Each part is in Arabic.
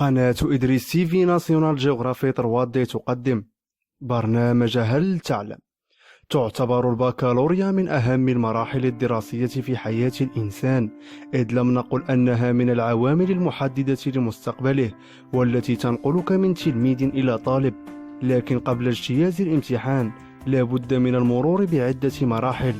قناة إدريس تي في ناسيونال جيوغرافي تروادي تقدم برنامج هل تعلم؟ تعتبر البكالوريا من أهم المراحل الدراسية في حياة الإنسان، إذ لم نقل أنها من العوامل المحددة لمستقبله والتي تنقلك من تلميذ إلى طالب، لكن قبل اجتياز الامتحان لا بد من المرور بعدة مراحل.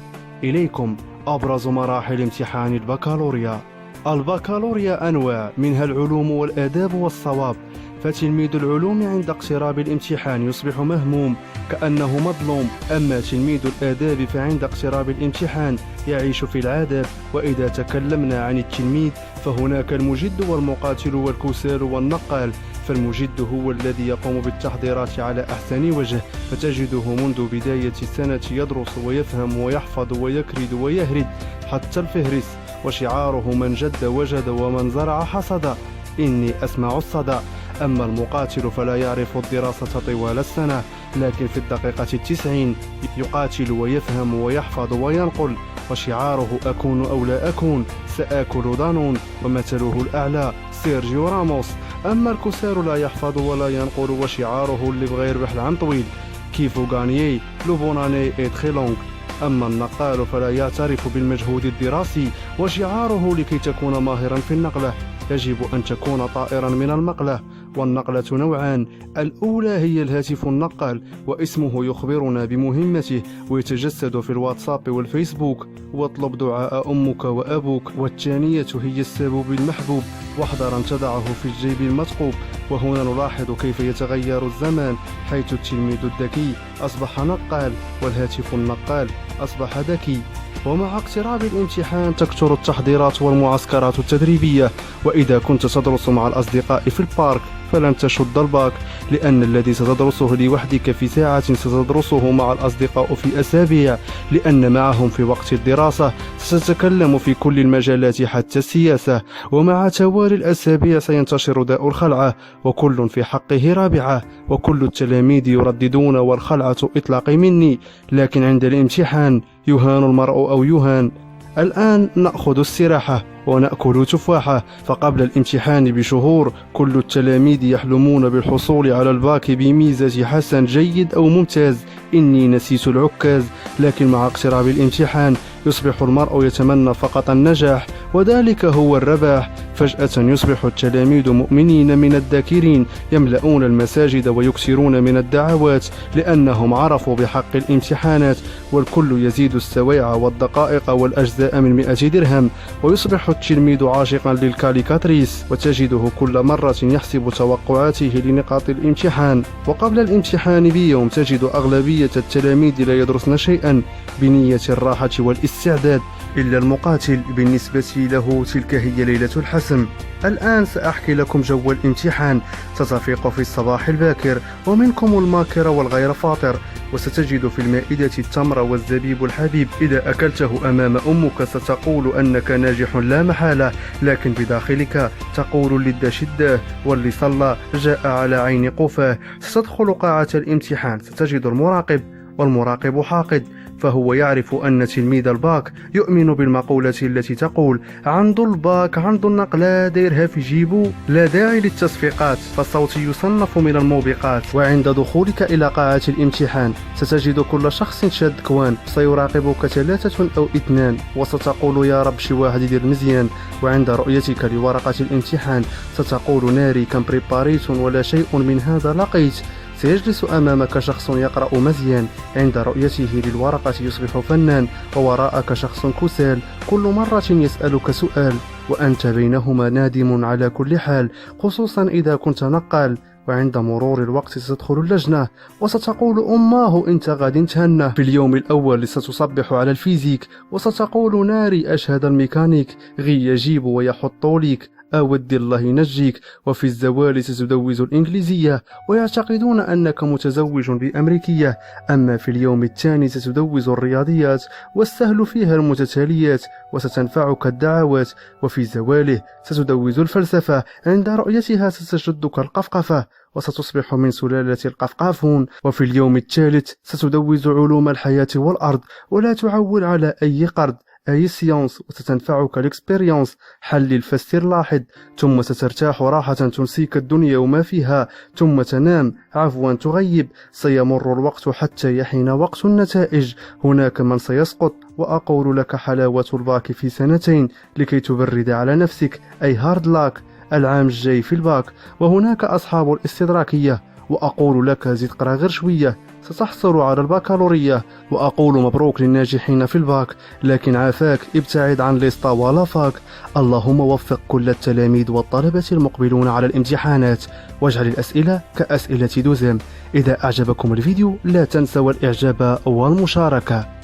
إليكم أبرز مراحل امتحان البكالوريا. البكالوريا أنواع، منها العلوم والآداب والصواب، فتلميذ العلوم عند اقتراب الامتحان يصبح مهموم كأنه مظلوم، أما تلميذ الآداب فعند اقتراب الامتحان يعيش في العذاب. وإذا تكلمنا عن التلميذ فهناك المجد والمقاتل والكسال والنقال. فالمجد هو الذي يقوم بالتحضيرات على أحسن وجه، فتجده منذ بداية السنة يدرس ويفهم ويحفظ ويكرد ويهرد حتى الفهرس، وشعاره من جد وجد ومن زرع حصد، إني أسمع الصدى. أما المقاتل فلا يعرف الدراسة طوال السنة، لكن في الدقيقة 90 يقاتل ويفهم ويحفظ وينقل، وشعاره أكون أو لا أكون، سآكل دانون، ومثله الأعلى سيرجيو راموس. أما الكسار لا يحفظ ولا ينقل، وشعاره اللي بغى يربح العام طويل، كيفو غانيي لو بوناني إي تخي لونغ. أما النقال فلا يعترف بالمجهود الدراسي، وشعاره لكي تكون ماهرا في النقلة يجب أن تكون طائرا من المقلة. والنقلة نوعان، الأولى هي الهاتف النقال، واسمه يخبرنا بمهمته ويتجسد في الواتساب والفيسبوك، واطلب دعاء أمك وأبوك. والثانية هي السبوب المحبوب، واحذر أن تضعه في الجيب المثقوب. وهنا نلاحظ كيف يتغير الزمان، حيث التلميذ الذكي أصبح نقال والهاتف النقال أصبح ذكي. ومع اقتراب الامتحان تكثر التحضيرات والمعسكرات التدريبية، وإذا كنت تدرس مع الأصدقاء في البارك فلن تشد الباك، لأن الذي ستدرسه لوحدك في ساعة ستدرسه مع الأصدقاء في أسابيع، لأن معهم في وقت الدراسة ستتكلم في كل المجالات حتى السياسة. ومع توالي الأسابيع سينتشر داء الخلعة، وكل في حقه رابعة، وكل التلاميذ يرددون والخلعة إطلاق مني، لكن عند الامتحان يهان المرء أو يهان. الآن نأخذ استراحة ونأكل تفاحة، فقبل الامتحان بشهور كل التلاميذ يحلمون بالحصول على الباك بميزة حسن جيد أو ممتاز، إني نسيت العكاز. لكن مع اقتراب الامتحان يصبح المرء يتمنى فقط النجاح، وذلك هو الرباح. فجأة يصبح التلاميذ مؤمنين من الذاكرين، يملؤون المساجد ويكثرون من الدعوات، لأنهم عرفوا بحق الامتحانات. والكل يزيد السويع والدقائق والأجزاء من 100 درهم، ويصبح التلميذ عاشقا للكاليكاتريس، وتجده كل مرة يحسب توقعاته لنقاط الامتحان. وقبل الامتحان بيوم تجد أغلبية التلاميذ لا يدرسن شيئا بنية الراحة والاستعداد، إلا المقاتل بالنسبة له تلك هي ليلة الحسم. الآن سأحكي لكم جو الامتحان. ستفيق في الصباح الباكر، ومنكم الماكر والغير فاطر، وستجد في المائدة التمر والزبيب الحبيب. إذا أكلته أمام أمك ستقول أنك ناجح لا محالة، لكن بداخلك تقول للذ شدة واللي صلى جاء على عين قفاه. ستدخل قاعة الامتحان ستجد المراقب، والمراقب حاقد، فهو يعرف أن تلميذ الباك يؤمن بالمقولة التي تقول عنده الباك عنده النقلة دايرها في جيبو، لا داعي للتصفيقات، فالصوت يصنف من الموبقات. وعند دخولك إلى قاعة الامتحان ستجد كل شخص شاد كوان، سيراقبك 3 أو 2، وستقول يا رب شي واحد يدير مزيان. وعند رؤيتك لورقة الامتحان ستقول ناري كم بريباريت ولا شيء من هذا لقيت. سيجلس أمامك شخص يقرأ مزيان، عند رؤيته للورقة يصبح فنان، ووراءك شخص كسال كل مرة يسألك سؤال، وأنت بينهما نادم على كل حال، خصوصا إذا كنت نقال. وعند مرور الوقت ستدخل اللجنة وستقول أماه أنت غادي نتهنى. في اليوم الأول ستصبح على الفيزيك وستقول ناري أشهد الميكانيك غي يجيب ويحط ليك أودي الله ينجيك. وفي الزوال ستدوز الإنجليزية ويعتقدون أنك متزوج بأمريكية. أما في اليوم الثاني ستدوز الرياضيات والسهل فيها المتتاليات وستنفعك الدعوات. وفي زواله ستدوز الفلسفة، عند رؤيتها ستشدك القفقفة وستصبح من سلالة القفقافون. وفي اليوم الثالث ستدوز علوم الحياة والأرض ولا تعول على أي قرض، أي سيونس وستنفعك الإكسبيريونس. حلل فسر لاحظ، ثم سترتاح راحة تنسيك الدنيا وما فيها، ثم تنام عفوا تغيب. سيمر الوقت حتى يحين وقت النتائج. هناك من سيسقط، وأقول لك حلاوة الباك في 2 لكي تبرد على نفسك، أي هارد لاك العام الجاي في الباك. وهناك أصحاب الاستدراكية، وأقول لك زد قرا غير شوية ستحصل على البكالوريا. وأقول مبروك للناجحين في الباك، لكن عافاك ابتعد عن ليستا ولا فاك. اللهم وفق كل التلاميذ والطلبة المقبلون على الامتحانات، واجعل الأسئلة كأسئلة دوزم. إذا أعجبكم الفيديو لا تنسوا الإعجاب والمشاركة.